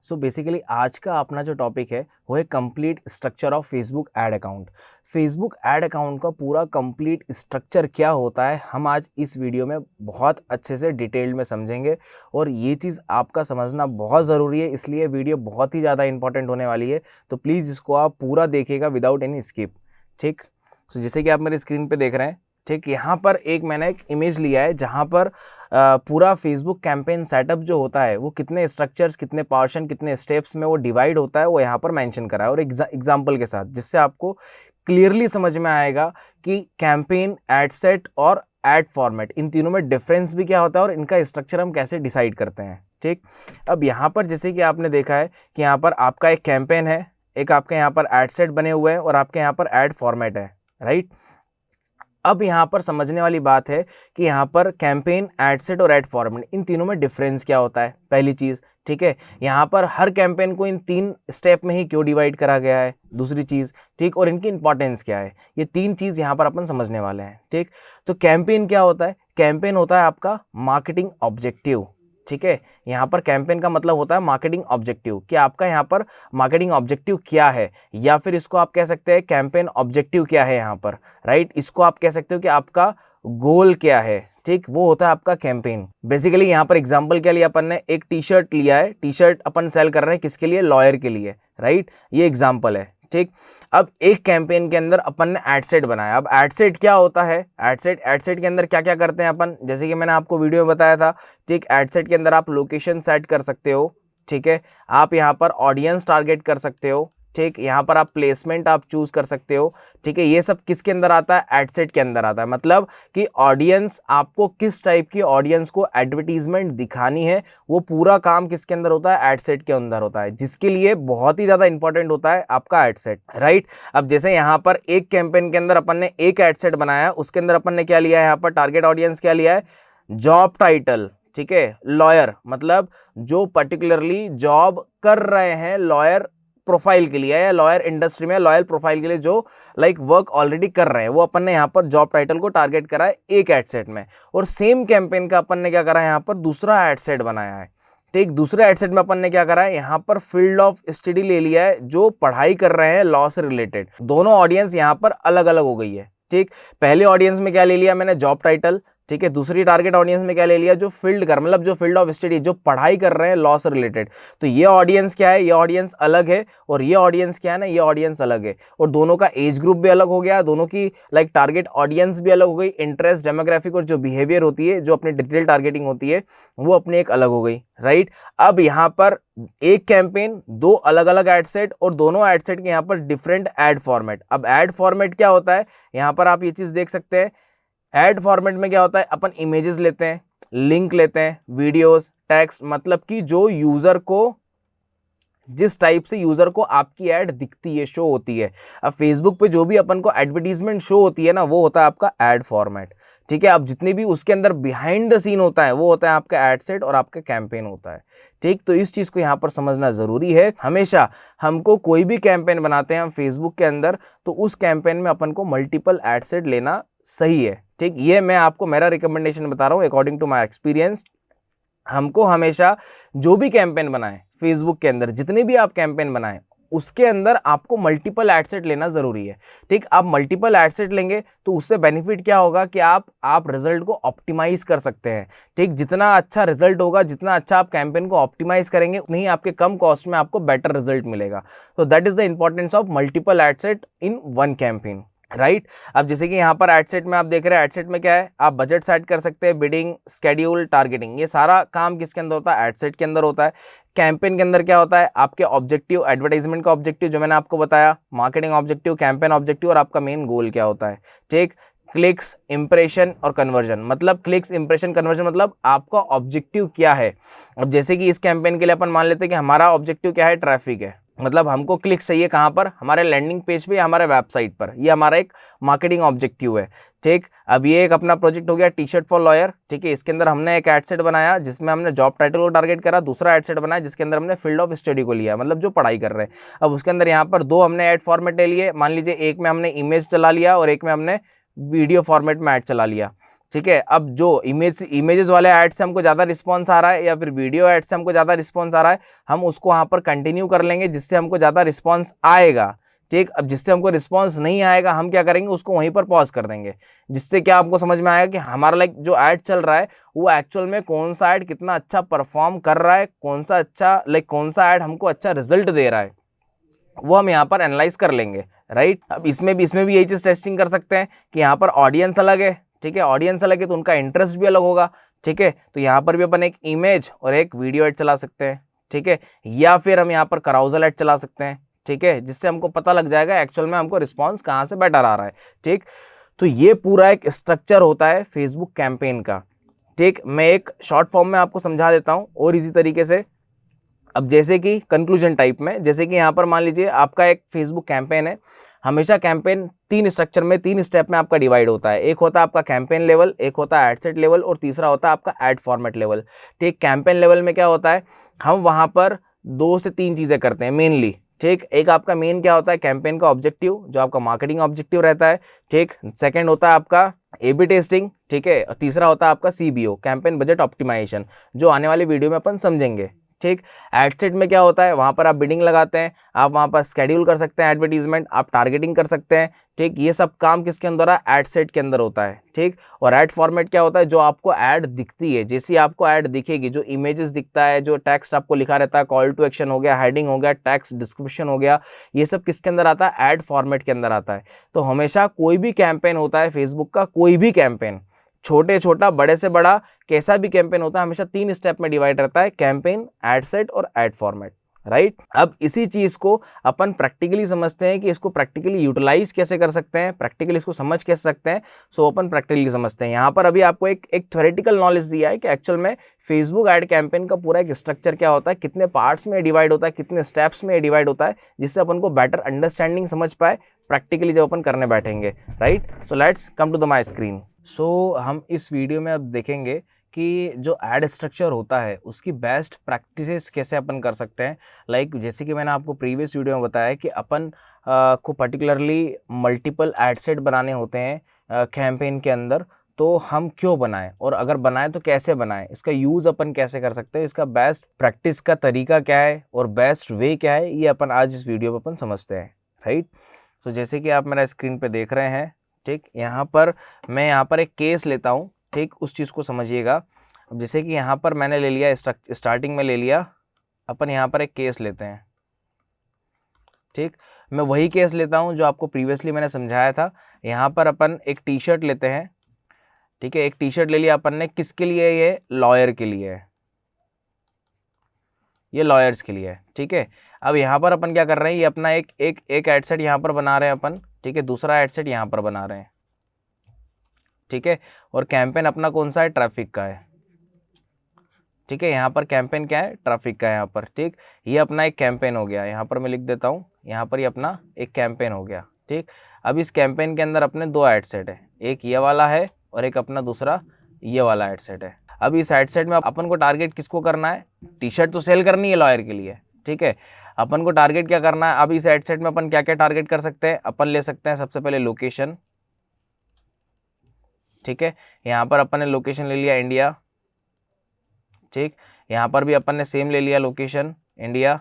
So basically आज का अपना जो टॉपिक है वो है complete structure of Facebook ad account. Facebook ad account का पूरा कंप्लीट स्ट्रक्चर क्या होता है हम आज इस वीडियो में बहुत अच्छे से डिटेल में समझेंगे और ये चीज़ आपका समझना बहुत ज़रूरी है, इसलिए वीडियो बहुत ही ज़्यादा इंपॉर्टेंट होने वाली है। तो प्लीज़ इसको आप पूरा देखिएगा विदाउट एनी स्किप। ठीक, सो जैसे कि आप मेरे स्क्रीन पे देख रहे हैं, ठीक, यहाँ पर मैंने एक इमेज लिया है जहाँ पर पूरा फेसबुक कैंपेन सेटअप जो होता है वो कितने स्ट्रक्चर्स, कितने पोर्शन, कितने स्टेप्स में वो डिवाइड होता है वो यहाँ पर मेंशन करा है और एग्जांपल के साथ, जिससे आपको क्लियरली समझ में आएगा कि कैंपेन, एड सेट और एड फॉर्मेट, इन तीनों में डिफरेंस भी क्या होता है और इनका स्ट्रक्चर हम कैसे डिसाइड करते हैं। ठीक, अब यहाँ पर जैसे कि आपने देखा है कि यहाँ पर आपका एक कैंपेन है, एक आपके यहाँ पर एड सेट बने हुए हैं और आपके यहाँ पर एड फॉर्मेट है, राइट। अब यहाँ पर समझने वाली बात है कि यहाँ पर कैंपेन, एड सेट और एड फॉर्मेट, इन तीनों में डिफरेंस क्या होता है। पहली चीज़, ठीक है, यहाँ पर हर कैंपेन को इन 3 स्टेप में ही क्यों डिवाइड करा गया है। दूसरी चीज़, ठीक, और इनकी इंपॉर्टेंस क्या है। ये 3 चीज़ यहाँ पर अपन समझने वाले हैं। ठीक, तो कैंपेन क्या होता है? कैंपेन होता है आपका मार्केटिंग ऑब्जेक्टिव। ठीक है, यहाँ पर कैंपेन का मतलब होता है मार्केटिंग ऑब्जेक्टिव, कि आपका यहाँ पर मार्केटिंग ऑब्जेक्टिव क्या है, या फिर इसको आप कह सकते हैं कैंपेन ऑब्जेक्टिव क्या है यहाँ पर, राइट। इसको आप कह सकते हो कि आपका गोल क्या है। ठीक, वो होता है आपका कैंपेन। बेसिकली यहाँ पर एग्जांपल क्या लिया अपन ने, एक टी शर्ट लिया है, टी शर्ट अपन सेल कर रहे हैं किसके लिए? लॉयर के लिए, राइट। ये एग्जांपल है। ठीक, अब एक कैंपेन के अंदर अपन ने एड सेट बनाया। अब एड सेट क्या होता है? एड सेट के अंदर क्या क्या करते हैं अपन, जैसे कि मैंने आपको वीडियो में बताया था। ठीक, एड सेट के अंदर आप लोकेशन सेट कर सकते हो, ठीक है, आप यहाँ पर ऑडियंस टारगेट कर सकते हो, ठीक, यहाँ पर आप प्लेसमेंट आप चूज कर सकते हो। ठीक है, ये सब किसके अंदर आता है? एड सेट के अंदर आता है। मतलब कि ऑडियंस, आपको किस टाइप की ऑडियंस को एडवर्टीजमेंट दिखानी है, वो पूरा काम किसके अंदर होता है? एड सेट के अंदर होता है, जिसके लिए बहुत ही ज़्यादा इंपॉर्टेंट होता है आपका एड सेट, राइट। अब जैसे यहाँ पर एक कैंपेन के अंदर अपन ने एक एड सेट बनाया, उसके अंदर अपन ने क्या लिया है? यहाँ पर टारगेट ऑडियंस क्या लिया है? जॉब टाइटल, ठीक है, लॉयर, मतलब जो पर्टिकुलरली जॉब कर रहे हैं लॉयर प्रोफाइल के लिए या लॉयर इंडस्ट्री में लॉयल प्रोफाइल के लिए, जो लाइक वर्क ऑलरेडी कर रहे हैं, वो अपन ने यहाँ पर जॉब टाइटल को टारगेट करा है एक एड सेट में। और सेम कैंपेन का अपन ने क्या करा है? यहाँ पर दूसरा एड सेट बनाया है। ठीक, दूसरे एड सेट में अपन ने क्या करा है? यहाँ पर फील्ड ऑफ स्टडी ले लिया है, जो पढ़ाई कर रहे हैं लॉ से रिलेटेड। दोनों ऑडियंस यहाँ पर अलग अलग हो गई है। ठीक, पहले ऑडियंस में क्या ले लिया मैंने? Job title. ठीक है, दूसरी टारगेट ऑडियंस में क्या ले लिया? जो फील्ड कर, मतलब जो फील्ड ऑफ स्टडी, जो पढ़ाई कर रहे हैं लॉ से रिलेटेड। तो ये ऑडियंस क्या है? ये ऑडियंस अलग है, और ये ऑडियंस क्या है ना, ये ऑडियंस अलग है। और दोनों का एज ग्रुप भी अलग हो गया, दोनों की लाइक टारगेट ऑडियंस भी अलग हो गई, इंटरेस्ट, डेमोग्राफिक और जो बिहेवियर होती है, जो अपनी डिटेल टारगेटिंग होती है, वो अपनी एक अलग हो गई, राइट। अब यहाँ पर एक कैंपेन, 2 अलग अलग एड सेट, और दोनों एड सेट के यहाँ पर डिफरेंट एड फॉर्मेट। अब एड फॉर्मेट क्या होता है? यहाँ पर आप ये चीज़ देख सकते हैं। एड फॉर्मेट में क्या होता है? अपन इमेजेस लेते हैं, लिंक लेते हैं, वीडियोस, टेक्स्ट, मतलब कि जो यूज़र को, जिस टाइप से यूज़र को आपकी ऐड दिखती है, शो होती है। अब फेसबुक पे जो भी अपन को एडवर्टीजमेंट शो होती है ना, वो होता है आपका ऐड फॉर्मेट। ठीक है, अब जितने भी उसके अंदर बिहाइंड द सीन होता है, वो होता है आपका ऐड सेट और आपका कैंपेन होता है। ठीक, तो इस चीज़ को यहाँ पर समझना ज़रूरी है। हमेशा हमको कोई भी कैंपेन बनाते हैं हम फेसबुक के अंदर, तो उस कैंपेन में अपन को मल्टीपल ऐड सेट लेना सही है। ठीक, ये मैं आपको मेरा रिकमेंडेशन बता रहा हूँ अकॉर्डिंग टू माई एक्सपीरियंस। हमको हमेशा जो भी कैंपेन बनाएं फेसबुक के अंदर, जितने भी आप कैंपेन बनाएं, उसके अंदर आपको मल्टीपल एड सेट लेना ज़रूरी है। ठीक, आप मल्टीपल एड सेट लेंगे तो उससे बेनिफिट क्या होगा कि आप रिजल्ट को ऑप्टिमाइज कर सकते हैं। ठीक, जितना अच्छा रिजल्ट होगा, जितना अच्छा आप कैंपेन को ऑप्टिमाइज करेंगे, उतनी ही आपके कम कॉस्ट में आपको बेटर रिजल्ट मिलेगा। तो that is the importance of multiple ad set in one campaign, right. अब जैसे कि यहाँ पर एड सेट में आप देख रहे हैं, एड सेट में क्या है? आप बजट सेट कर सकते हैं, बिडिंग, स्केड्यूल, टारगेटिंग, ये सारा काम किसके अंदर होता है? एड सेट के अंदर होता है। कैंपेन के अंदर क्या होता है? आपके ऑब्जेक्टिव, एडवर्टाइजमेंट का ऑब्जेक्टिव जो मैंने आपको बताया, मार्केटिंग ऑब्जेक्टिव, कैंपेन ऑब्जेक्टिव, और आपका मेन गोल क्या होता है। ठीक, क्लिक्स, इंप्रेशन और कन्वर्जन, मतलब क्लिक्स, इंप्रेशन, कन्वर्जन, मतलब आपका ऑब्जेक्टिव क्या है। अब जैसे कि इस कैंपेन के लिए अपन मान लेते हैं कि हमारा ऑब्जेक्टिव क्या है? ट्रैफिक है, मतलब हमको क्लिक्स चाहिए कहाँ पर? हमारे लैंडिंग पेज पे या हमारे वेबसाइट पर। ये हमारा एक मार्केटिंग ऑब्जेक्टिव है। ठीक, अब ये एक अपना प्रोजेक्ट हो गया टी शर्ट फॉर लॉयर। ठीक है, इसके अंदर हमने एक एड सेट बनाया जिसमें हमने जॉब टाइटल को टारगेट करा, दूसरा एड सेट बनाया जिसके अंदर हमने फील्ड ऑफ स्टडी को लिया, मतलब जो पढ़ाई कर रहे हैं। अब उसके अंदर यहाँ पर 2 हमने एड फॉर्मेट ले लिए, मान लीजिए एक में हमने इमेज चला लिया और एक में हमने वीडियो फॉर्मेट में ऐड चला लिया। ठीक है। अब जो इमेजेस वाले ऐड से हमको ज़्यादा रिस्पॉन्स आ रहा है या फिर वीडियो ऐड से हमको ज़्यादा रिस्पॉन्स आ रहा है, हम उसको वहाँ पर कंटिन्यू कर लेंगे जिससे हमको ज़्यादा रिस्पॉन्स आएगा। ठीक, अब जिससे हमको रिस्पॉन्स नहीं आएगा हम क्या करेंगे, उसको वहीं पर पॉज कर देंगे, जिससे क्या आपको समझ में आएगा कि हमारा लाइक जो ऐड चल रहा है वो एक्चुअल में कौन सा ऐड कितना अच्छा परफॉर्म कर रहा है, कौन सा अच्छा कौन सा ऐड हमको अच्छा रिजल्ट दे रहा है, वो हम यहाँ पर एनालाइज कर लेंगे, राइट। अब इसमें भी यही चीज़ टेस्टिंग कर सकते हैं कि यहाँ पर ऑडियंस अलग है, ठीक है, ऑडियंस अलग है तो उनका इंटरेस्ट भी अलग होगा, ठीक है। तो यहाँ पर भी अपन एक इमेज और एक वीडियो ऐड चला सकते हैं, ठीक है, या फिर हम यहाँ पर कराउजल ऐड चला सकते हैं, ठीक है, जिससे हमको पता लग जाएगा एक्चुअल में हमको रिस्पॉन्स कहाँ से बेटर आ रहा है, ठीक। तो ये पूरा एक स्ट्रक्चर होता है फेसबुक कैंपेन का, ठीक। मैं एक शॉर्ट फॉर्म में आपको समझा देता हूँ और इसी तरीके से। अब जैसे कि कंक्लूजन टाइप में, जैसे कि यहाँ पर मान लीजिए आपका एक फेसबुक कैंपेन है, हमेशा कैंपेन 3 स्ट्रक्चर में 3 स्टेप में आपका डिवाइड होता है। एक होता है आपका कैंपेन लेवल, एक होता है एड सेट लेवल और तीसरा होता है आपका एड फॉर्मेट लेवल, ठीक। कैंपेन लेवल में क्या होता है, हम वहाँ पर 2 से 3 चीज़ें करते हैं मेनली, ठीक। एक आपका मेन क्या होता है, कैंपेन का ऑब्जेक्टिव जो आपका मार्केटिंग ऑब्जेक्टिव रहता है, ठीक। सेकंड होता है आपका A/B टेस्टिंग, ठीक है। तीसरा होता है आपका CBO, कैंपेन बजट ऑप्टिमाइजेशन, जो आने वाली वीडियो में अपन समझेंगे, ठीक। एड सेट में क्या होता है, वहाँ पर आप बिडिंग लगाते हैं, आप वहाँ पर स्केड्यूल कर सकते हैं एडवर्टीजमेंट, आप टारगेटिंग कर सकते हैं, ठीक। ये सब काम किसके अंदर है, एड सेट के अंदर होता है, ठीक। और एड फॉर्मेट क्या होता है, जो आपको ऐड दिखती है, जैसी आपको ऐड दिखेगी, जो इमेजेस दिखता है, जो टेक्स्ट आपको लिखा रहता है, कॉल टू एक्शन हो गया, हेडिंग हो गया, टेक्स्ट डिस्क्रिप्शन हो गया, ये सब किसके अंदर आता है, एड फॉर्मेट के अंदर आता है। तो हमेशा कोई भी कैंपेन होता है फेसबुक का, कोई भी कैंपेन, छोटे छोटा बड़े से बड़ा कैसा भी कैंपेन होता है, हमेशा 3 स्टेप में डिवाइड रहता है, कैंपेन, एड सेट और एड फॉर्मेट, राइट। अब इसी चीज को अपन प्रैक्टिकली समझते हैं कि इसको प्रैक्टिकली यूटिलाइज कैसे कर सकते हैं, प्रैक्टिकली इसको समझ कैसे सकते हैं। सो अपन प्रैक्टिकली समझते हैं। यहाँ पर अभी आपको एक थ्योरेटिकल नॉलेज दिया है कि एक्चुअल में फेसबुक एड कैंपेन का पूरा एक स्ट्रक्चर क्या होता है, कितने पार्ट्स में डिवाइड होता है, कितने स्टेप्स में डिवाइड होता है, जिससे अपन को बेटर अंडरस्टैंडिंग समझ पाए प्रैक्टिकली जब अपन करने बैठेंगे, right. So let's come to the my screen. सो हम इस वीडियो में अब देखेंगे कि जो एड स्ट्रक्चर होता है उसकी बेस्ट प्रैक्टिसेस कैसे अपन कर सकते हैं। लाइक जैसे कि मैंने आपको प्रीवियस वीडियो में बताया कि अपन को पर्टिकुलरली मल्टीपल एड सेट बनाने होते हैं कैंपेन के अंदर, तो हम क्यों बनाएं और अगर बनाएं तो कैसे बनाएं, इसका यूज़ अपन कैसे कर सकते हैं, इसका बेस्ट प्रैक्टिस का तरीका क्या है और बेस्ट वे क्या है, ये अपन आज इस वीडियो में अपन समझते हैं, राइट। सो जैसे कि आप मेरा स्क्रीन पे देख रहे हैं, ठीक, यहाँ पर मैं यहाँ पर एक केस लेता हूँ, ठीक, उस चीज़ को समझिएगा। अब जैसे कि यहाँ पर मैंने ले लिया, स्टार्टिंग में ले लिया, अपन यहाँ पर एक केस लेते हैं, ठीक। मैं वही केस लेता हूँ जो आपको प्रीवियसली मैंने समझाया था। यहाँ पर अपन एक टी शर्ट लेते हैं, ठीक है, एक टी शर्ट ले लिया अपन ने, किसके लिए, ये लॉयर के लिए है, ये लॉयर्स के लिए है, ठीक है। अब यहाँ पर अपन क्या कर रहे हैं, ये अपना एक एड सेट यहाँ पर बना रहे हैं अपन, ठीक है, दूसरा एड सेट यहाँ पर बना रहे हैं, ठीक है। और कैंपेन अपना कौन सा है, ट्रैफिक का है, ठीक है। यहाँ पर कैंपेन क्या है, ट्रैफिक का है यहाँ पर, ठीक। ये अपना एक कैंपेन हो गया, यहाँ पर मैं लिख देता हूँ, यहाँ पर ये अपना एक कैंपेन हो गया, ठीक। अब इस कैंपेन के अंदर अपने 2 एड सेट है, एक ये वाला है और एक अपना दूसरा ये वाला एड सेट है। अब इस एड सेट में अपन को टारगेट किसको करना है, टी शर्ट तो सेल करनी है लॉयर के लिए, ठीक है। अपन को टारगेट क्या करना है, अब इस एड सेट में अपन क्या क्या टारगेट कर सकते हैं, अपन ले सकते हैं सबसे पहले लोकेशन, ठीक है। यहाँ पर अपन ने लोकेशन ले लिया इंडिया, ठीक। यहाँ पर भी अपन ने सेम ले लिया लोकेशन इंडिया,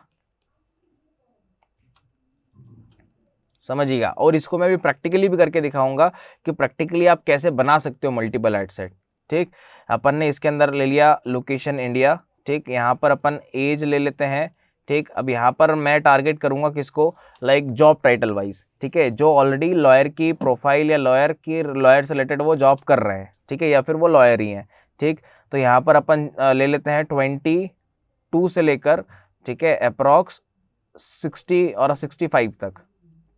समझिएगा। और इसको मैं भी प्रैक्टिकली भी करके दिखाऊंगा कि प्रैक्टिकली आप कैसे बना सकते हो मल्टीपल एड सेट, ठीक। अपन ने इसके अंदर ले लिया लोकेशन इंडिया, ठीक। यहाँ पर अपन एज ले लेते हैं, ठीक। अब यहाँ पर मैं टारगेट करूँगा किसको, लाइक जॉब टाइटल वाइज, ठीक है, जो ऑलरेडी लॉयर की प्रोफाइल या लॉयर से रिलेटेड वो जॉब कर रहे हैं, ठीक है, या फिर वो लॉयर ही हैं, ठीक। तो यहाँ पर अपन ले लेते हैं 22 से लेकर, ठीक है, अप्रॉक्स 60 और 65 तक,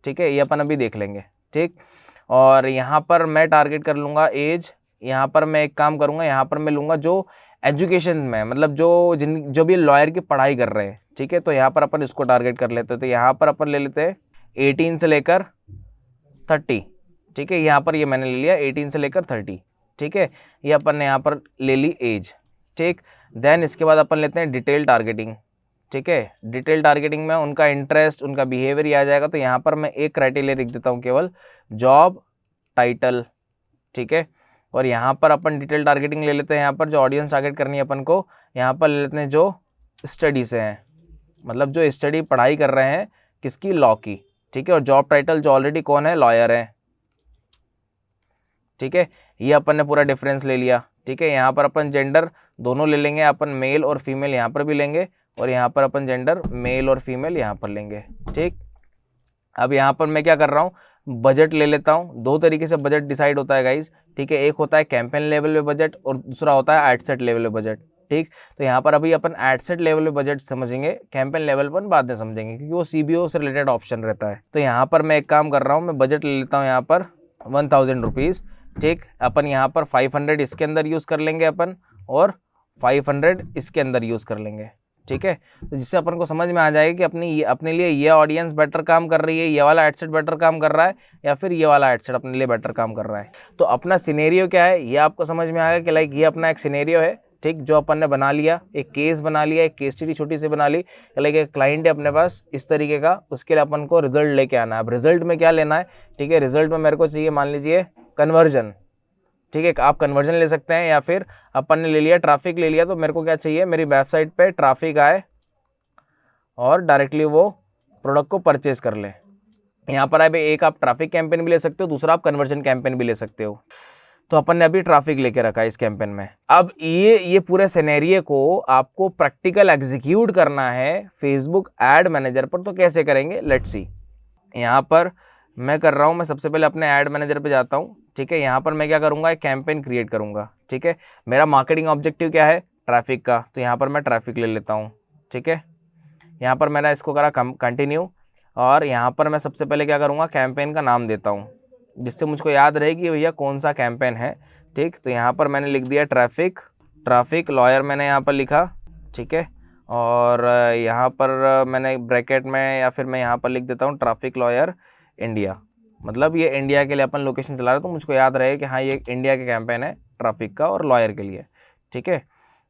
ठीक है, ये अपन अभी देख लेंगे, ठीक। और यहाँ पर मैं टारगेट कर लूँगा एज, यहाँ पर मैं एक काम करूँगा, यहाँ पर मैं लूँगा जो एजुकेशन में, मतलब जो भी लॉयर की पढ़ाई कर रहे हैं, ठीक है, तो यहाँ पर अपन इसको टारगेट कर लेते हैं। तो यहाँ पर अपन ले लेते हैं 18 से लेकर 30, ठीक है, यहाँ पर ये मैंने ले लिया 18 से लेकर 30, ठीक है, ये अपन ने यहाँ पर ले ली एज, ठीक। देन इसके बाद अपन लेते हैं डिटेल टारगेटिंग, ठीक है। डिटेल टारगेटिंग में उनका इंटरेस्ट, उनका बिहेवियर ही आ जाएगा। तो यहाँ पर मैं एक क्राइटेरिया लिख देता हूँ केवल, जॉब टाइटल, ठीक है। और यहाँ पर अपन डिटेल टारगेटिंग ले लेते हैं। यहाँ पर जो ऑडियंस टारगेट करनी है अपन को, यहाँ पर ले लेते हैं जो स्टडी से हैं, मतलब जो स्टडी पढ़ाई कर रहे हैं किसकी, लॉ की, ठीक है। और जॉब टाइटल जो ऑलरेडी कौन है, लॉयर है, ठीक है। ये अपन ने पूरा डिफरेंस ले लिया, ठीक है। यहाँ पर अपन जेंडर दोनों ले लेंगे, अपन मेल और फीमेल यहाँ पर भी लेंगे, और यहाँ पर अपन जेंडर मेल और फीमेल यहाँ पर लेंगे, ठीक। अब यहाँ पर मैं क्या कर रहा हूँ, बजट ले लेता हूँ। दो तरीके से बजट डिसाइड होता है गाइज, ठीक है। एक होता है कैंपेन लेवल पे बजट और दूसरा होता है एड सेट लेवल पे बजट, ठीक। तो यहाँ पर अभी अपन एड सेट लेवल पे बजट समझेंगे, कैंपेन लेवल पर बाद में समझेंगे, क्योंकि वो CBO से रिलेटेड ऑप्शन रहता है। तो यहाँ पर मैं एक काम कर रहा हूँ, मैं बजट ले लेता हूँ यहाँ पर 1000 रुपीज़, ठीक। अपन यहाँ पर 500 इसके अंदर यूज़ कर लेंगे अपन, और 500 इसके अंदर यूज़ कर लेंगे, ठीक है। तो जिससे अपन को समझ में आ जाएगा कि अपने लिए ये ऑडियंस बेटर काम कर रही है, ये वाला एडसेट बेटर काम कर रहा है, या फिर ये वाला एडसेट अपने लिए बेटर काम कर रहा है। तो अपना सिनेरियो क्या है ये आपको समझ में आएगा कि लाइक ये अपना एक सिनेरियो है, ठीक, जो अपन ने बना लिया, एक केस बना लिया, एक केस स्टडी छोटी सी बना ली, लाइक एक क्लाइंट है अपने पास इस तरीके का, उसके लिए अपन को रिजल्ट लेके आना है। अब रिजल्ट में क्या लेना है, ठीक है, रिजल्ट में मेरे को चाहिए मान लीजिए कन्वर्जन, ठीक है। आप कन्वर्जन ले सकते हैं, या फिर अपन ने ले लिया ट्रैफिक ले लिया, तो मेरे को क्या चाहिए, मेरी वेबसाइट पे ट्रैफिक आए और डायरेक्टली वो प्रोडक्ट को परचेज कर ले। यहाँ पर अभी एक आप ट्रैफिक कैंपेन भी ले सकते हो, दूसरा आप कन्वर्जन कैंपेन भी ले सकते हो। तो अपन ने अभी ट्रैफिक लेके रखा है इस कैंपेन में। अब ये पूरे सिनेरियो को आपको प्रैक्टिकल एग्जीक्यूट करना है फेसबुक एड मैनेजर पर। तो कैसे करेंगे, लेट्स सी। यहाँ पर मैं कर रहा हूँ, मैं सबसे पहले अपने ऐड मैनेजर पे जाता हूँ, ठीक है। यहाँ पर मैं क्या करूँगा, एक कैंपेन क्रिएट करूँगा, ठीक है। मेरा मार्केटिंग ऑब्जेक्टिव क्या है, ट्रैफिक का, तो यहाँ पर मैं ट्रैफिक ले लेता हूँ, ठीक है। यहाँ पर मैंने इसको करा कंटिन्यू, और यहाँ पर मैं सबसे पहले क्या करूँगा, कैंपेन का नाम देता हूँ, जिससे मुझको याद रहे कि भैया कौन सा कैंपेन है, ठीक। तो यहाँ पर मैंने लिख दिया ट्रैफिक लॉयर मैंने यहाँ पर लिखा, ठीक है। और यहाँ पर मैंने ब्रैकेट में, या फिर मैं यहाँ पर लिख देता हूँ ट्रैफिक लॉयर इंडिया, मतलब ये इंडिया के लिए अपन लोकेशन चला रहे, तो मुझको याद रहे कि हाँ ये इंडिया के कैंपेन है ट्रैफिक का और लॉयर के लिए, ठीक है।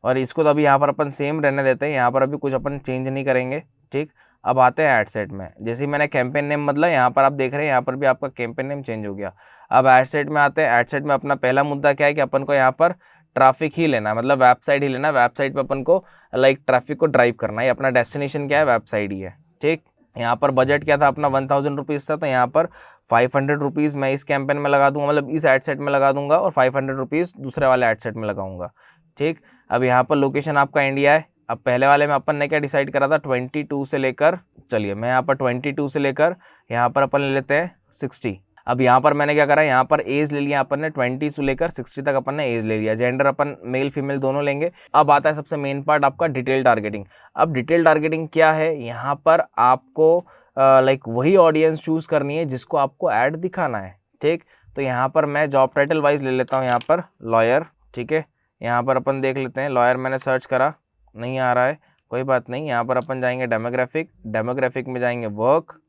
और इसको तो अभी यहाँ पर अपन सेम रहने देते हैं, यहाँ पर अभी कुछ अपन चेंज नहीं करेंगे, ठीक। अब आते हैं एड सेट में। जैसे ही मैंने कैंपेन नेम बदला, यहाँ पर आप देख रहे हैं यहाँ पर भी आपका कैंपेन नेम चेंज हो गया। अब एड सेट में आते हैं। एड सेट में अपना पहला मुद्दा क्या है कि अपन को यहाँ पर ट्रैफिक ही लेना है, मतलब वेबसाइट ही लेना है। वेबसाइट पे अपन को लाइक ट्रैफिक को ड्राइव करना है, अपना डेस्टिनेशन क्या है, वेबसाइट ही है, ठीक। यहाँ पर बजट क्या था अपना 1000 रुपीज़ था, तो यहाँ पर 500 रुपीज़ मैं इस कैंपेन में लगा दूंगा, मतलब इस एड सेट में लगा दूंगा, और 500 रुपीज़ दूसरे वाले एड सेट में लगाऊंगा, ठीक। अब यहाँ पर लोकेशन आपका इंडिया है। अब पहले वाले में अपन ने क्या डिसाइड करा था, 22 से लेकर, चलिए मैं यहाँ पर 22 से लेकर यहाँ पर अपन ले लेते हैं 60। अब यहाँ पर मैंने क्या करा, यहाँ पर एज ले लिया अपन ने 20 से लेकर 60 तक अपन ने एज ले लिया। जेंडर अपन मेल फीमेल दोनों लेंगे। अब आता है सबसे मेन पार्ट आपका डिटेल टारगेटिंग। अब डिटेल टारगेटिंग क्या है, यहाँ पर आपको लाइक वही ऑडियंस चूज़ करनी है जिसको आपको ऐड दिखाना है, ठीक। तो यहाँ पर मैं जॉब टाइटल वाइज ले लेता हूँ, यहाँ पर लॉयर, ठीक है। यहाँ पर अपन देख लेते हैं, लॉयर मैंने सर्च करा, नहीं आ रहा है, कोई बात नहीं। यहाँ पर अपन जाएंगे डेमोग्राफिक में जाएंगे वर्क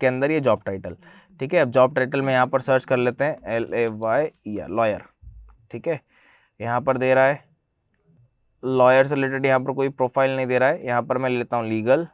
के अंदर ये जॉब टाइटल, ठीक है। अब जॉब टाइटल में यहाँ पर सर्च कर लेते हैं LAY लॉयर, ठीक है। यहाँ पर दे रहा है लॉयर से रिलेटेड, यहाँ पर कोई प्रोफाइल नहीं दे रहा है। यहाँ पर मैं ले लेता हूँ लीगल।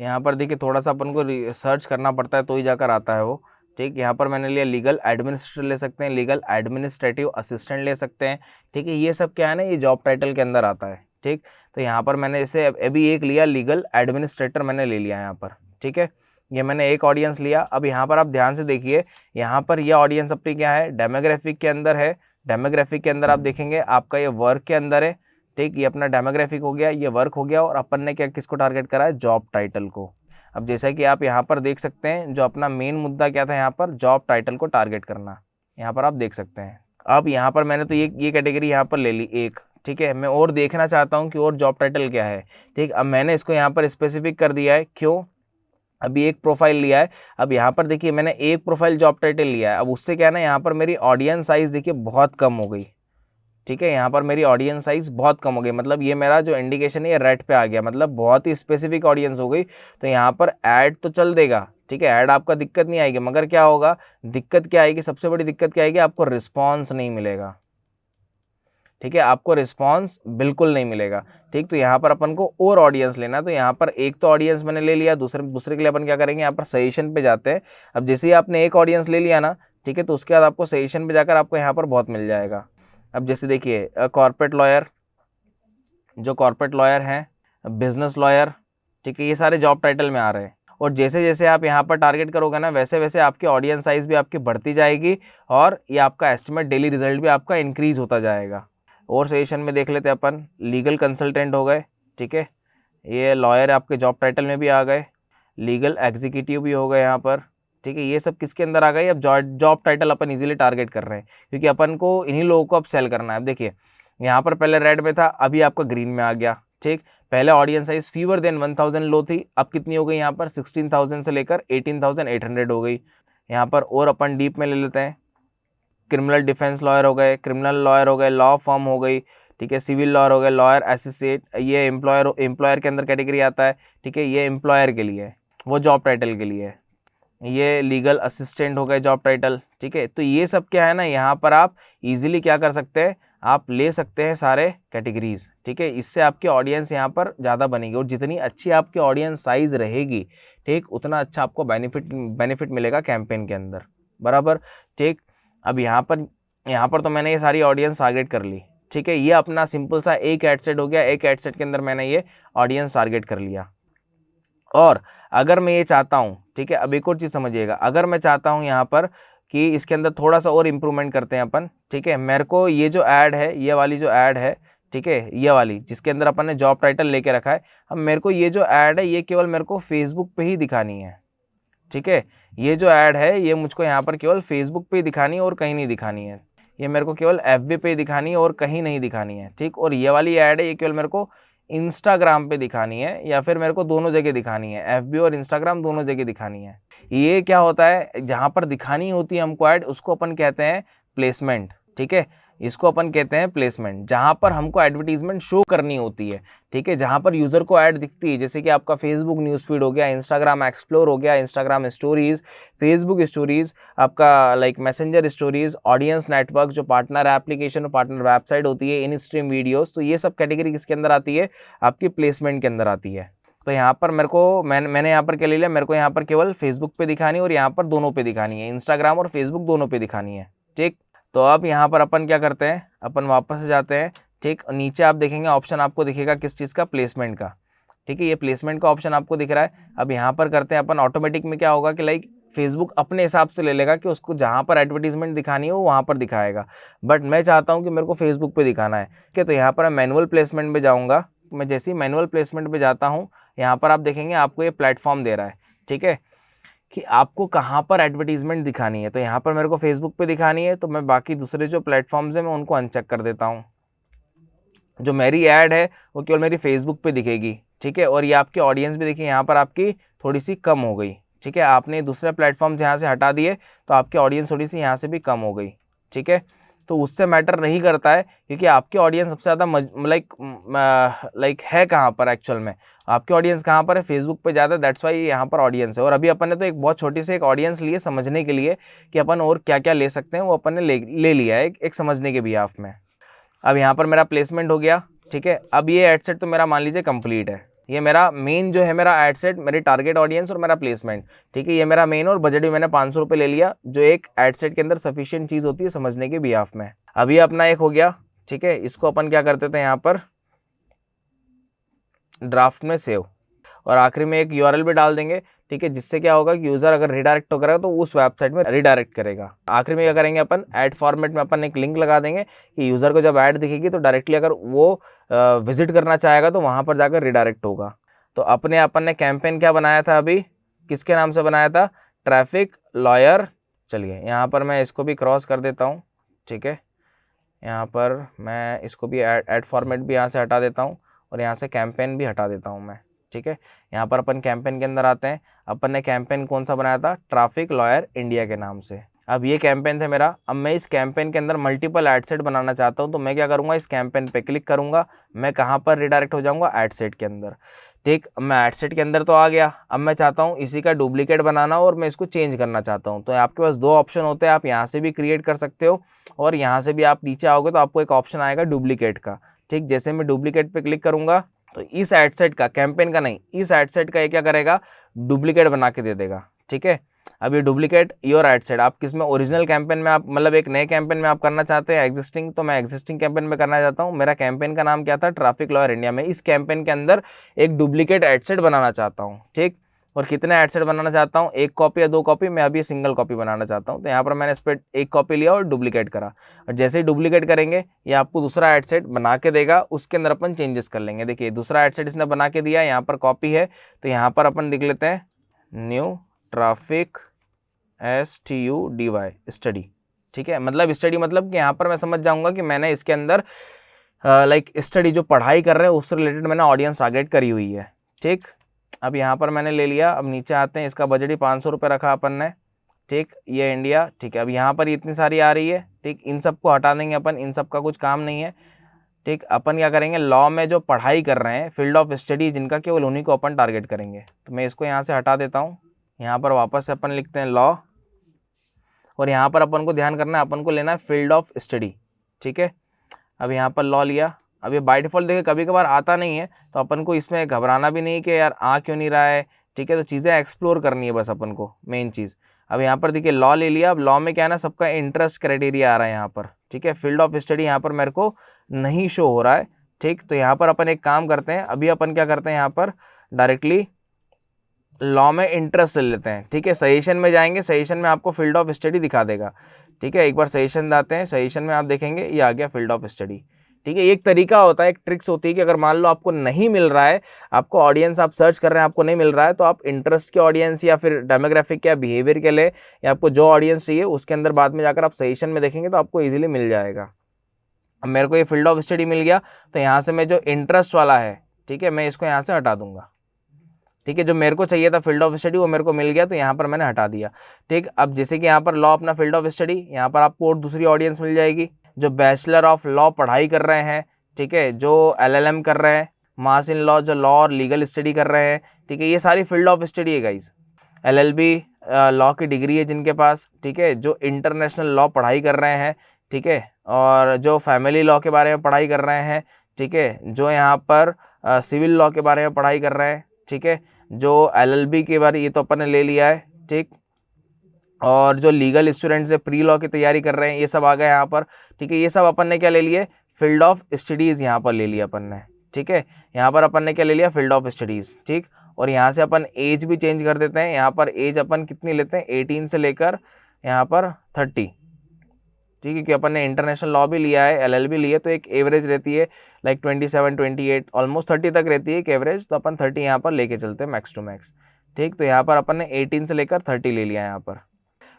यहाँ पर देखिए थोड़ा सा अपन को सर्च करना पड़ता है तो ही जाकर आता है वो, ठीक। यहाँ पर मैंने लिया लीगल एडमिनिस्ट्रेटर ले सकते हैं, लीगल एडमिनिस्ट्रेटिव असिस्टेंट ले सकते हैं, ठीक है। ये सब क्या है ना, ये जॉब टाइटल के अंदर आता है, ठीक। तो यहाँ पर मैंने इसे अभी एक लिया, लीगल एडमिनिस्ट्रेटर मैंने ले लिया यहाँ पर, ठीक है। ये मैंने एक ऑडियंस लिया। अब यहाँ पर आप ध्यान से देखिए, यहाँ पर यह ऑडियंस अपनी क्या है, डेमोग्राफिक के अंदर है। डेमोग्राफिक के अंदर आप देखेंगे आपका ये वर्क के अंदर है, ठीक। ये अपना डेमोग्राफिक हो गया, ये वर्क हो गया, और अपन ने क्या किसको टारगेट करा है, जॉब टाइटल को। अब जैसा कि आप यहाँ पर देख सकते हैं, जो अपना मेन मुद्दा क्या था, यहाँ पर जॉब टाइटल को टारगेट करना, यहाँ पर आप देख सकते हैं। अब यहाँ पर मैंने तो ये कैटेगरी यहाँ पर ले ली एक, ठीक है। मैं और देखना चाहता हूँ कि और जॉब टाइटल क्या है, ठीक। अब मैंने इसको यहाँ पर स्पेसिफिक कर दिया है, क्यों, अभी एक प्रोफाइल लिया है। अब यहाँ पर देखिए मैंने एक प्रोफाइल जॉब टाइटल लिया है। अब उससे क्या है ना, यहाँ पर मेरी ऑडियंस साइज़ देखिए बहुत कम हो गई, ठीक है। यहाँ पर मेरी ऑडियंस साइज़ बहुत कम हो गई, मतलब ये मेरा जो इंडिकेशन है ये रेड पे आ गया, मतलब बहुत ही स्पेसिफिक ऑडियंस हो गई। तो यहाँ पर ऐड तो चल देगा, ठीक है, ऐड आपका दिक्कत नहीं आएगी, मगर क्या होगा, दिक्कत क्या आएगी, सबसे बड़ी दिक्कत क्या आएगी, आपको रिस्पॉन्स नहीं मिलेगा, ठीक है, आपको रिस्पॉन्स बिल्कुल नहीं मिलेगा। ठीक, तो यहाँ पर अपन को और ऑडियंस लेना, तो यहाँ पर एक तो ऑडियंस मैंने ले लिया, दूसरे के लिए अपन क्या करेंगे, यहाँ पर सजेशन पे जाते हैं। अब जैसे ही आपने एक ऑडियंस ले लिया ना, ठीक है, तो उसके बाद आपको सजेशन पे जाकर आपको यहाँ पर बहुत मिल जाएगा। अब जैसे देखिए कॉर्पोरेट लॉयर, जो कॉर्पोरेट लॉयर हैं, बिजनेस लॉयर, ठीक है, ये सारे जॉब टाइटल में आ रहे हैं। और जैसे जैसे आप यहाँ पर टारगेट करोगे ना, वैसे वैसे आपकी ऑडियंस साइज़ भी आपकी बढ़ती जाएगी और ये आपका एस्टिमेट डेली रिजल्ट भी आपका इंक्रीज होता जाएगा। और सेशन में देख लेते हैं अपन, लीगल कंसल्टेंट हो गए, ठीक है, ये लॉयर आपके जॉब टाइटल में भी आ गए, लीगल एग्जीक्यूटिव भी हो गए यहाँ पर, ठीक है, ये सब किसके अंदर आ गए। अब जॉब टाइटल अपन इजीली टारगेट कर रहे हैं क्योंकि अपन को इन्हीं लोगों को अब सेल करना है। अब देखिए यहाँ पर पहले रेड में था, अभी आपका ग्रीन में आ गया। ठीक, पहले ऑडियंस साइज फीवर देन 1000 लो थी, अब कितनी हो गई यहाँ पर 16,000 से लेकर 18,800 हो गई। यहाँ पर और अपन डीप में ले लेते हैं, क्रिमिनल डिफेंस लॉयर हो गए, क्रिमिनल लॉयर हो गए, लॉ फर्म हो गई, ठीक है, सिविल लॉयर हो गए, लॉयर एसोसिएट, ये एम्प्लॉयर के अंदर कैटेगरी आता है, ठीक है, ये एम्प्लॉयर के लिए है, वो जॉब टाइटल के लिए है। ये लीगल असिस्टेंट हो गए जॉब टाइटल, ठीक है। तो ये सब क्या है ना, यहाँ पर आप इजीली क्या कर सकते हैं, आप ले सकते हैं सारे कैटेगरीज, ठीक है। इससे आपकी ऑडियंस यहाँ पर ज़्यादा बनेगी और जितनी अच्छी आपकी ऑडियंस साइज़ रहेगी, ठीक, उतना अच्छा आपको बेनिफिट मिलेगा कैंपेन के अंदर, बराबर। ठीक, अब यहाँ पर तो मैंने ये सारी ऑडियंस टारगेट कर ली, ठीक है। ये अपना सिंपल सा एक एड सेट हो गया, एक एड सेट के अंदर मैंने ये ऑडियंस टारगेट कर लिया। और अगर मैं ये चाहता हूँ, ठीक है, अब एक और चीज़ समझिएगा, अगर मैं चाहता हूँ यहाँ पर कि इसके अंदर थोड़ा सा और इम्प्रूवमेंट करते हैं अपन, ठीक है, मेरे को ये जो ऐड है, ये वाली जो ऐड है, ठीक है, ये वाली जिसके अंदर अपन ने जॉब टाइटल लेके रखा है, अब मेरे को ये जो ऐड है ये केवल मेरे को फेसबुक पे ही दिखानी है, ठीक है। ये जो ऐड है ये मुझको यहाँ पर केवल फेसबुक पे ही दिखानी है और कहीं नहीं दिखानी है, ये मेरे को केवल एफबी पे दिखानी है और कहीं नहीं दिखानी है, ठीक। और ये वाली ऐड है ये केवल मेरे को इंस्टाग्राम पे दिखानी है या फिर मेरे को दोनों जगह दिखानी है, एफबी और इंस्टाग्राम दोनों जगह दिखानी है। ये क्या होता है, जहाँ पर दिखानी होती है हमको ऐड, उसको अपन कहते हैं प्लेसमेंट, ठीक है, इसको अपन कहते हैं प्लेसमेंट। जहाँ पर हमको एडवर्टीजमेंट शो करनी होती है, ठीक है, जहाँ पर यूज़र को ऐड दिखती है, जैसे कि आपका फेसबुक न्यूज़ फीड हो गया, इंस्टाग्राम एक्सप्लोर हो गया, इंस्टाग्राम स्टोरीज़, फेसबुक स्टोरीज़, आपका like messenger stories, audience network, जो पार्टनर एप्लीकेशन और पार्टनर वेबसाइट होती है, इन स्ट्रीम वीडियोज़, तो ये सब कैटेगरी किसके अंदर आती है, आपकी प्लेसमेंट के अंदर आती है। तो यहाँ पर मेरे को मैंने यहाँ पर क्या ले लिया, मेरे को यहाँ पर केवल फेसबुक पे दिखानी है और यहाँ पर दोनों पे दिखानी है, इंस्टाग्राम और फेसबुक दोनों पे दिखानी है, ठीक। तो अब यहाँ पर अपन क्या करते हैं, अपन वापस से जाते हैं, ठीक। नीचे आप देखेंगे ऑप्शन आपको दिखेगा किस चीज़ का, प्लेसमेंट का, ठीक है, ये प्लेसमेंट का ऑप्शन आपको दिख रहा है। अब यहाँ पर करते हैं अपन, ऑटोमेटिक में क्या होगा कि लाइक फेसबुक अपने हिसाब से ले लेगा कि उसको जहाँ पर एडवर्टीजमेंट दिखानी है वो वहाँ पर दिखाएगा, बट मैं चाहता हूँ कि मेरे को फेसबुक पे दिखाना है, ठीक है। तो यहाँ पर मैं मैनुअल प्लेसमेंट में जाऊँगा, मैं जैसे ही मैनुअल प्लेसमेंट पे जाता हूँ, यहाँ पर आप देखेंगे आपको ये प्लेटफॉर्म दे रहा है, ठीक है, कि आपको कहाँ पर एडवर्टीजमेंट दिखानी है। तो यहाँ पर मेरे को फेसबुक पे दिखानी है, तो मैं बाकी दूसरे जो प्लेटफॉर्म्स हैं मैं उनको अनचेक कर देता हूँ, जो मेरी ऐड है वो केवल मेरी फेसबुक पे दिखेगी, ठीक है। और ये आपकी ऑडियंस भी देखिए यहाँ पर आपकी थोड़ी सी कम हो गई, ठीक है, आपने दूसरे प्लेटफॉर्म्स यहाँ से हटा दिए तो आपकी ऑडियंस थोड़ी सी यहाँ से भी कम हो गई, ठीक है। तो उससे मैटर नहीं करता है क्योंकि आपकी ऑडियंस सबसे ज़्यादा लाइक है कहाँ पर, एक्चुअल में आपकी ऑडियंस कहाँ पर है, फेसबुक पे ज़्यादा, दैट्स वाई यहाँ पर ऑडियंस है। और अभी अपन ने तो एक बहुत छोटी सी एक ऑडियंस ली है समझने के लिए कि अपन और क्या क्या ले सकते हैं, वो अपन ने ले लिया है एक समझने के बिहाफ में। अब यहाँ पर मेरा प्लेसमेंट हो गया, ठीक है। अब ये एड सेट तो मेरा मान लीजिए कंप्लीट है, ये मेरा मेन जो है मेरा एड सेट, मेरी टारगेट ऑडियंस और मेरा प्लेसमेंट, ठीक है, ये मेरा मेन, और बजट भी मैंने 500 रुपये ले लिया, जो एक एड सेट के अंदर सफिशिएंट चीज़ होती है समझने के बिहाफ में। अब ये अपना एक हो गया, ठीक है, इसको अपन क्या करते थे यहाँ पर ड्राफ्ट में सेव, और आखिरी में एक यूआरएल भी डाल देंगे, ठीक है, जिससे क्या होगा कि यूज़र अगर रिडायरेक्ट होगा तो उस वेबसाइट में रिडायरेक्ट करेगा। आखिरी में क्या करेंगे अपन, ऐड फॉर्मेट में अपन एक लिंक लगा देंगे कि यूज़र को जब ऐड दिखेगी तो डायरेक्टली अगर वो विजिट करना चाहेगा तो वहाँ पर जाकर रिडायरेक्ट होगा। तो अपन ने कैंपेन क्या बनाया था, अभी किसके नाम से बनाया था, ट्रैफिक लॉयर। चलिए यहाँ पर मैं इसको भी क्रॉस कर देता हूँ, ठीक है, यहाँ पर मैं इसको भी ऐड फॉर्मेट भी यहाँ से हटा देता हूँ और यहाँ से कैंपेन भी हटा देता हूँ मैं, ठीक है। यहाँ पर अपन कैंपेन के अंदर आते हैं, अपन ने कैंपेन कौन सा बनाया था, ट्रैफिक लॉयर इंडिया के नाम से। अब ये कैंपेन था मेरा, अब मैं इस कैंपेन के अंदर मल्टीपल एड सेट बनाना चाहता हूँ, तो मैं क्या करूँगा, इस कैंपेन पे क्लिक करूँगा, मैं कहाँ पर रिडायरेक्ट हो जाऊँगा, एड सेट के अंदर, ठीक, अब मैं एड सेट के अंदर तो आ गया। अब मैं चाहता हूँ इसी का डुप्लीकेट बनाना और मैं इसको चेंज करना चाहता हूँ। तो आपके पास दो ऑप्शन होते हैं, आप यहाँ से भी क्रिएट कर सकते हो और यहाँ से भी आप नीचे आओगे तो आपको एक ऑप्शन आएगा डुप्लीकेट का। ठीक, जैसे मैं डुप्लीकेट पे क्लिक करूँगा तो इस एड सेट का, कैंपेन का नहीं, इस एड सेट का ये क्या करेगा, डुप्लीकेट बना के दे देगा। ठीक है, अब ये डुप्लीकेट योर एड सेट, आप किस में, ओरिजिनल कैंपेन में आप, मतलब एक नए कैंपेन में आप करना चाहते हैं एग्जिस्टिंग, तो मैं एग्जिस्टिंग कैंपेन में करना चाहता हूँ। मेरा कैंपेन का नाम क्या था, ट्रैफिक लॉयर इंडिया में। इस कैंपेन के अंदर एक डुप्लीकेट एड सेट बनाना चाहता हूँ। ठीक, और कितने एड सेट बनाना चाहता हूँ, 1 कॉपी या 2 कॉपी, मैं अभी सिंगल कॉपी बनाना चाहता हूँ। तो यहाँ पर मैंने इस पर 1 कॉपी लिया और डुप्लीकेट करा, और जैसे ही डुप्लीकेट करेंगे ये आपको दूसरा एड सेट बना के देगा, उसके अंदर अपन चेंजेस कर लेंगे। देखिए दूसरा एड सेट इसने बना के दिया, यहाँ पर कॉपी है, तो यहाँ पर अपन लिख लेते हैं न्यू ट्रैफिक STUDY स्टडी। ठीक है, मतलब स्टडी मतलब कि यहाँ पर मैं समझ जाऊँगा कि मैंने इसके अंदर लाइक स्टडी जो पढ़ाई कर रहे हैं उससे रिलेटेड मैंने ऑडियंस टारगेट करी हुई है। ठीक, अब यहाँ पर मैंने ले लिया। अब नीचे आते हैं, इसका बजट ही 500 रुपये रखा अपन ने। ठीक, ये इंडिया। ठीक है, अब यहाँ पर इतनी सारी आ रही है। ठीक, इन सबको हटा देंगे अपन, इन सब का कुछ काम नहीं है। ठीक, अपन क्या करेंगे, लॉ में जो पढ़ाई कर रहे हैं, फील्ड ऑफ स्टडी जिनका, केवल उन्हीं को अपन टारगेट करेंगे। तो मैं इसको यहाँ से हटा देता हूँ। यहाँ पर वापस से अपन लिखते हैं लॉ, और यहाँ पर अपन को ध्यान करना है, अपन को लेना है फील्ड ऑफ स्टडी। ठीक है, अब यहाँ पर लॉ लिया। अब ये बाय डिफ़ॉल्ट देखिए कभी कभार आता नहीं है, तो अपन को इसमें घबराना भी नहीं कि यार आ क्यों नहीं रहा है। ठीक है, तो चीज़ें एक्सप्लोर करनी है बस अपन को, मेन चीज़। अब यहाँ पर देखिए लॉ ले लिया। अब लॉ में क्या है ना, सबका इंटरेस्ट क्राइटेरिया आ रहा है यहाँ पर। ठीक है, फील्ड ऑफ स्टडी यहाँ पर मेरे को नहीं शो हो रहा है। ठीक, तो यहाँ पर अपन एक काम करते हैं, अभी अपन क्या करते हैं, यहाँ पर डायरेक्टली लॉ में इंटरेस्ट ले लेते हैं। ठीक है, सजेशन में जाएंगे, सजेशन में आपको फील्ड ऑफ स्टडी दिखा देगा। ठीक है, एक बार सजेशन आते हैं, सजेशन में आप देखेंगे ये आ गया फील्ड ऑफ स्टडी। ठीक है, एक तरीका होता है, एक ट्रिक्स होती है कि अगर मान लो आपको नहीं मिल रहा है, आपको ऑडियंस आप सर्च कर रहे हैं, आपको नहीं मिल रहा है, तो आप इंटरेस्ट के ऑडियंस या फिर डेमोग्राफिक या बिहेवियर के लिए, या आपको जो ऑडियंस चाहिए उसके अंदर बाद में जाकर आप सजेशन में देखेंगे तो आपको ईजिली मिल जाएगा। अब मेरे को ये फील्ड ऑफ स्टडी मिल गया, तो यहाँ से मैं जो इंटरेस्ट वाला है, ठीक है, मैं इसको यहाँ से हटा दूंगा। ठीक है, जो मेरे को चाहिए था फील्ड ऑफ स्टडी वो मेरे को मिल गया, तो यहाँ पर मैंने हटा दिया। ठीक, अब जैसे कि यहाँ पर लॉ अपना फील्ड ऑफ स्टडी, यहाँ पर आपको और दूसरी ऑडियंस मिल जाएगी जो बैचलर ऑफ लॉ पढ़ाई कर रहे हैं। ठीक है, जो LLM कर रहे हैं, मास इन लॉ, जो लॉ और लीगल स्टडी कर रहे हैं। ठीक है, ये सारी फील्ड ऑफ स्टडी है गाइज। LLB लॉ की डिग्री है जिनके पास। ठीक है, जो इंटरनेशनल लॉ पढ़ाई कर रहे हैं। ठीक है, और जो फैमिली लॉ के बारे में पढ़ाई कर रहे हैं। ठीक है, जो यहाँ पर सिविल लॉ के बारे में पढ़ाई कर रहे हैं। ठीक है, जो LLB के बारे, ये तो अपन ने ले लिया है। ठीक, और जो लीगल स्टूडेंट्स है, प्री लॉ की तैयारी कर रहे हैं, ये सब आ गए यहाँ पर। ठीक है, ये सब अपन ने क्या ले लिए, फील्ड ऑफ स्टडीज़ यहाँ पर ले लिया अपन ने। ठीक है, यहाँ पर अपन ने क्या ले लिया, फील्ड ऑफ स्टडीज़। ठीक, और यहाँ से अपन एज भी चेंज कर देते हैं। यहाँ पर एज अपन कितनी लेते हैं, 18 से लेकर यहाँ पर 30। ठीक है, कि अपन ने इंटरनेशनल लॉ भी लिया है, LLB लिया, तो एक एवरेज रहती है लाइक 27, 28, ऑलमोस्ट 30 तक रहती है एक एवरेज, तो अपन 30 यहाँ पर लेके चलते हैं मैक्स टू मैक्स। ठीक, तो यहाँ पर अपन ने 18 से लेकर 30 ले लिया यहाँ पर।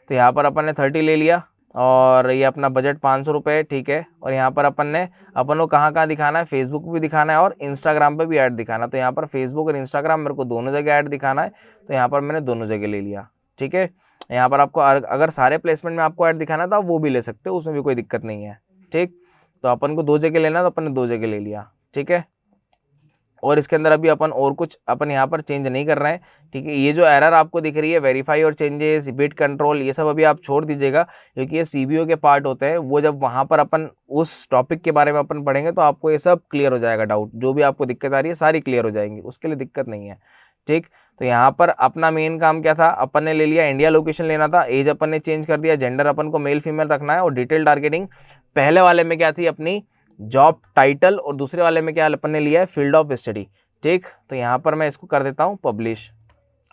तो यहाँ पर अपन ने 30 ले लिया, और ये अपना बजट 500 रुपये। ठीक है, और यहाँ पर अपन को कहाँ दिखाना है, फेसबुक पे भी दिखाना है और इंस्टाग्राम पे भी ऐड दिखाना है। तो यहाँ पर फेसबुक और इंस्टाग्राम मेरे को दोनों जगह ऐड दिखाना है, तो यहाँ पर मैंने दोनों जगह ले लिया। ठीक है, यहाँ पर आपको अगर सारे प्लेसमेंट में आपको ऐड दिखाना था, वो भी ले सकते हो, उसमें भी कोई दिक्कत नहीं है। ठीक, तो अपन को 2 जगह लेना, तो अपन ने 2 जगह ले लिया। ठीक है, और इसके अंदर अभी अपन और कुछ अपन यहाँ पर चेंज नहीं कर रहे हैं। ठीक है, ये जो एरर आपको दिख रही है, वेरीफाई और चेंजेस, बिट कंट्रोल, ये सब अभी आप छोड़ दीजिएगा, क्योंकि ये CBO के पार्ट होते हैं। वो जब वहाँ पर अपन उस टॉपिक के बारे में अपन पढ़ेंगे तो आपको ये सब क्लियर हो जाएगा, डाउट जो भी आपको दिक्कत आ रही है सारी क्लियर हो जाएंगी, उसके लिए दिक्कत नहीं है। ठीक, तो यहाँ पर अपना मेन काम क्या था, अपन ने ले लिया इंडिया लोकेशन लेना था, एज अपन ने चेंज कर दिया, जेंडर अपन को मेल फीमेल रखना है, और डिटेल टारगेटिंग पहले वाले में क्या थी, अपनी जॉब टाइटल, और दूसरे वाले में क्या अपन ने लिया है, फील्ड ऑफ स्टडी। ठीक, तो यहाँ पर मैं इसको कर देता हूँ पब्लिश।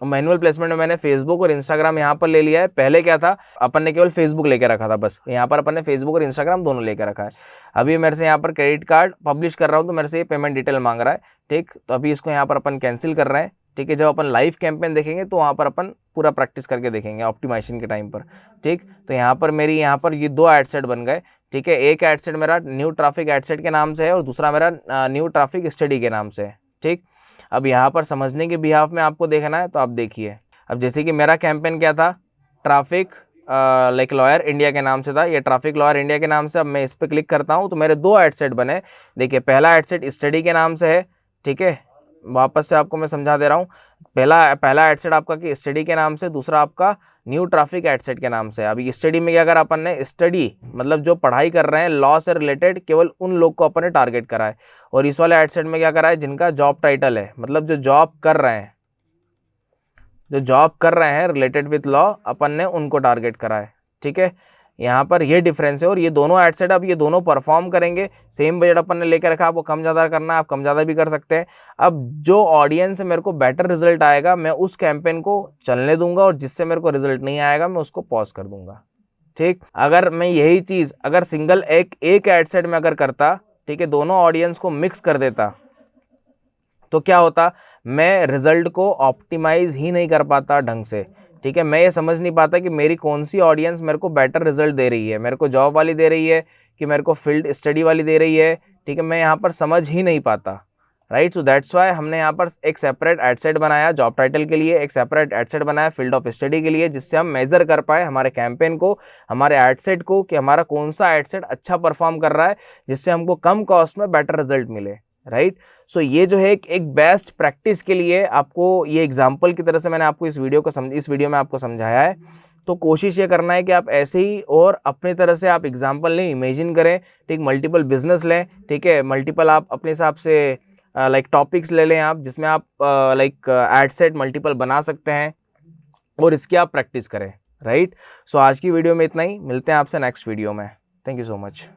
और मैनुअल प्लेसमेंट में मैंने फेसबुक और इंस्टाग्राम यहाँ पर ले लिया है। पहले क्या था, अपन ने केवल फेसबुक लेके रखा था बस, यहाँ पर अपन ने फेसबुक और इंस्टाग्राम दोनों लेके रखा है। अभी मेरे से यहाँ पर क्रेडिट कार्ड पब्लिश कर रहा हूँ, तो मेरे से ये पेमेंट डिटेल मांग रहा है। ठीक, तो अभी इसको यहाँ पर अपन कैंसिल कर रहे हैं। ठीक है, जब अपन लाइव कैंपेन देखेंगे तो वहाँ पर अपन पूरा प्रैक्टिस करके देखेंगे ऑप्टिमाइजेशन के टाइम पर। ठीक, तो यहाँ पर मेरी ये 2 एड सेट बन गए। ठीक है, एक एड सेट मेरा न्यू ट्रैफिक एड सेट के नाम से है, और दूसरा मेरा न्यू ट्रैफिक स्टडी के नाम से है। ठीक, अब यहाँ पर समझने के बिहाफ में आपको देखना है, तो आप देखिए। अब जैसे कि मेरा कैंपेन क्या था, ट्रैफिक लाइक लॉयर इंडिया के नाम से था, ये ट्रैफिक लॉयर इंडिया के नाम से। अब मैं इस पर क्लिक करता हूँ तो मेरे 2 एड सेट बने। देखिए, पहला एड सेट स्टडी के नाम से है। ठीक है, वापस से आपको मैं समझा दे रहा हूँ। पहला एड सेट आपका कि स्टडी के नाम से, दूसरा आपका न्यू ट्रैफिक एड सेट के नाम से। अभी स्टडी में क्या करा अपन ने, स्टडी मतलब जो पढ़ाई कर रहे हैं लॉ से रिलेटेड, केवल उन लोग को अपन ने टारगेट करा है। और इस वाले एड सेट में क्या करा है, जिनका जॉब टाइटल है, मतलब जो जॉब कर रहे हैं रिलेटेड विथ लॉ, अपन ने उनको टारगेट करा है। ठीक है, यहाँ पर ये डिफरेंस है। और ये दोनों एड सेट, अब ये दोनों परफॉर्म करेंगे। सेम बजट अपन ने लेकर रखा, आपको कम ज़्यादा करना है, आप कम ज़्यादा भी कर सकते हैं। अब जो ऑडियंस से मेरे को बेटर रिजल्ट आएगा, मैं उस कैंपेन को चलने दूंगा, और जिससे मेरे को रिजल्ट नहीं आएगा मैं उसको पॉज कर दूंगा। ठीक, अगर मैं यही चीज़ अगर सिंगल एक एड सेट में अगर करता, ठीक है, दोनों ऑडियंस को मिक्स कर देता, तो क्या होता, मैं रिजल्ट को ऑप्टिमाइज ही नहीं कर पाता ढंग से। ठीक है, मैं ये समझ नहीं पाता कि मेरी कौन सी ऑडियंस मेरे को बेटर रिजल्ट दे रही है, मेरे को जॉब वाली दे रही है कि मेरे को फील्ड स्टडी वाली दे रही है। ठीक है, मैं यहाँ पर समझ ही नहीं पाता। राइट, सो दैट्स वाई हमने यहाँ पर एक सेपरेट एड सेट बनाया जॉब टाइटल के लिए, एक सेपरेट एड सेट बनाया फील्ड ऑफ स्टडी के लिए, जिससे हम मेजर कर पाए हमारे कैंपेन को, हमारे एड सेट को, कि हमारा कौन सा एड सेट अच्छा परफॉर्म कर रहा है, जिससे हमको कम कॉस्ट में बेटर रिजल्ट मिले। राइट, सो ये जो है एक बेस्ट प्रैक्टिस के लिए आपको ये एग्जाम्पल की तरह से मैंने आपको इस वीडियो में आपको समझाया है। तो कोशिश ये करना है कि आप ऐसे ही और अपनी तरह से आप एग्जाम्पल लें, इमेजिन करें। ठीक, मल्टीपल बिजनेस लें, ठीक है, मल्टीपल आप अपने हिसाब से लाइक टॉपिक्स ले लें आप, जिसमें आप लाइक एड सेट मल्टीपल बना सकते हैं, और इसकी आप प्रैक्टिस करें। राइट, सो आज की वीडियो में इतना ही, मिलते हैं आपसे नेक्स्ट वीडियो में। Thank you so much.